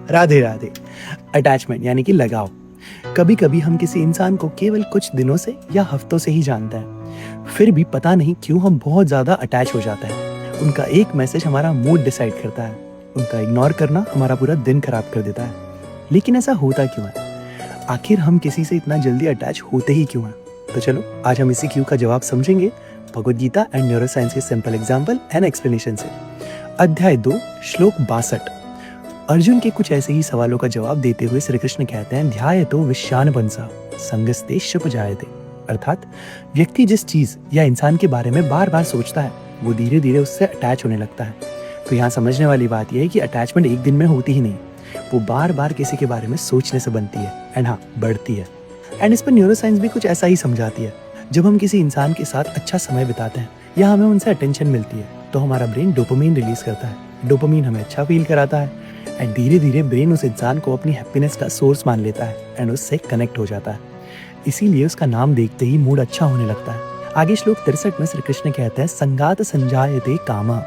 Radhe Radhe. Attachment यानी कि लगाव। कभी कभी हम किसी इंसान को केवल कुछ दिनों से या हफ्तों से ही जानते हैं, फिर भी पता नहीं क्यों हम बहुत ज़्यादा अटैच हो जाते हैं। उनका एक मैसेज हमारा मूड डिसाइड करता है, उनका इग्नोर करना हमारा पूरा दिन खराब कर देता है। लेकिन ऐसा होता क्यों है? आखिर हम किसी से इतना जल्दी अटैच होते ही क्यों हैं? तो चलो आज हम इसी क्यों का जवाब समझेंगे भगवद गीता एंड न्यूरोसाइंस के सिंपल एग्जाम्पल एंड एक्सप्लेनेशन से। अध्याय 2 श्लोक 62। अर्जुन के कुछ ऐसे ही सवालों का जवाब देते हुए श्री कृष्ण कहते हैं, ध्यायतो विश्वानपंसा संगस्ते शुभ जायते। अर्थात व्यक्ति जिस चीज या इंसान के बारे में बार बार सोचता है वो धीरे धीरे उससे अटैच होने लगता है। तो यहाँ समझने वाली बात यह है कि अटैचमेंट एक दिन में होती ही नहीं, वो बार बार किसी के बारे में सोचने से बनती है एंड हाँ बढ़ती है। एंड इस पर न्यूरोसाइंस भी कुछ ऐसा ही समझाती है। जब हम किसी इंसान के साथ अच्छा समय बिताते हैं या हमें उनसे अटेंशन मिलती है तो हमारा ब्रेन डोपामीन रिलीज करता है। डोपामीन हमें अच्छा फील कराता है एंड धीरे धीरे ब्रेन उस इंसान को अपनी हैप्पीनेस का सोर्स मान लेता है एंड उससे कनेक्ट हो जाता है। इसीलिए उसका नाम देखते ही मूड अच्छा होने लगता है। आगे श्लोक 63 में श्री कृष्ण कहते हैं, संगात संजायते कामा।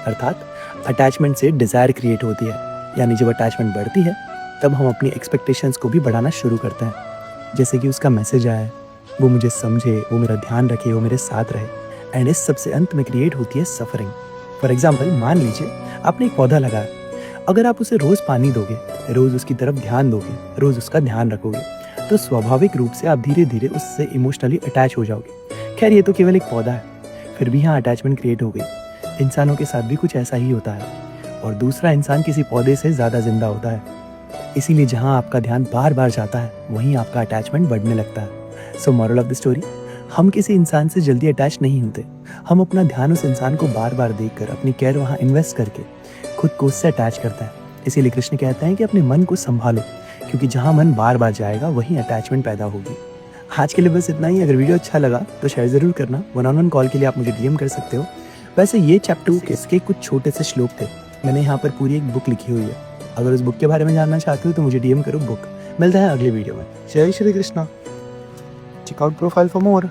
अर्थात अटैचमेंट से डिजायर क्रिएट होती है, यानी जब अटैचमेंट बढ़ती है तब हम अपनी एक्सपेक्टेशंस को भी बढ़ाना शुरू करते हैं। जैसे कि उसका मैसेज आए, वो मुझे समझे, वो मेरा ध्यान रखे, वो मेरे साथ रहे। एंड इस सबसे अंत में क्रिएट होती है सफरिंग। फॉर एग्जाम्पल मान लीजिए आपने एक पौधा लगाया, अगर आप उसे रोज पानी दोगे, रोज उसकी तरफ ध्यान दोगे, रोज उसका ध्यान रखोगे तो स्वाभाविक रूप से आप धीरे धीरे उससे इमोशनली अटैच हो जाओगे। खैर ये तो केवल एक पौधा है, फिर भी यहाँ अटैचमेंट क्रिएट हो गई। इंसानों के साथ भी कुछ ऐसा ही होता है और दूसरा इंसान किसी पौधे से ज़्यादा जिंदा होता है। इसीलिए जहाँ आपका ध्यान बार बार जाता है वहीं आपका अटैचमेंट बढ़ने लगता है। So moral of the story, हम किसी इंसान से जल्दी अटैच नहीं होते। हम अपना ध्यान उस इंसान को बार बार देखकर अपनी केयर वहाँ इन्वेस्ट करके खुद को उससे अटैच करता है। इसीलिए कृष्ण कहते हैं कि अपने मन को संभालो, क्योंकि जहाँ मन बार बार जाएगा वहीं अटैचमेंट पैदा होगी। आज के लिए बस इतना ही। अगर वीडियो अच्छा लगा तो शेयर ज़रूर करना। 1-on-1 कॉल के लिए आप मुझे डीएम कर सकते हो। वैसे ये चैप्टर इसके कुछ छोटे से श्लोक थे। मैंने यहाँ पर पूरी एक बुक लिखी हुई है। अगर उस बुक के बारे में जानना चाहते हो तो मुझे डीएम करो बुक। मिलता है अगले वीडियो में। जय Shri Krishna. Check out profile for more.